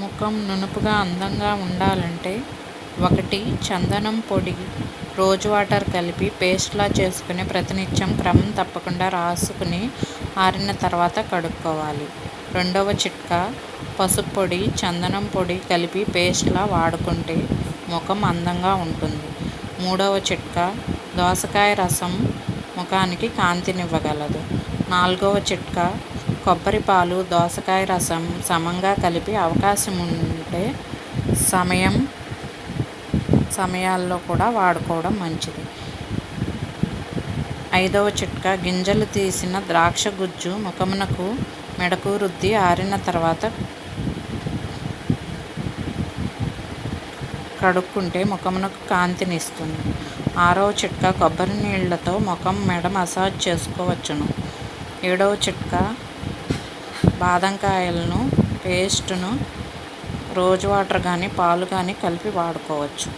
ముఖం నునుపుగా అందంగా ఉండాలంటే 1. చందనం పొడి రోజ్ వాటర్ కలిపి పేస్ట్లా చేసుకుని ప్రతినిత్యం క్రమం తప్పకుండా రాసుకుని ఆరిన తర్వాత కడుక్కోవాలి. 2వ చిట్కా పసుపు పొడి, చందనం పొడి కలిపి పేస్ట్లా వాడుకుంటే ముఖం అందంగా ఉంటుంది. 3వ చిట్కా దోసకాయ రసం ముఖానికి కాంతినివ్వగలదు. 4వ చిట్కా కొబ్బరి పాలు, దోసకాయ రసం సమంగా కలిపి అవకాశం ఉంటే సమయాల్లో కూడా వాడుకోవడం మంచిది. 5వ చిట్కా గింజలు తీసిన ద్రాక్ష గుజ్జు ముఖమునకు మెడకు రుద్ది ఆరిన తర్వాత కడుక్కుంటే ముఖమునకు కాంతినిస్తుంది. 6వ చిట్కా కొబ్బరి నీళ్లతో ముఖం, మెడ మసాజ్ చేసుకోవచ్చును. 7వ చిట్కా బాదంకాయలను పేస్టును రోజ్ వాటర్ కానీ పాలు కానీ కలిపి వాడుకోవచ్చు.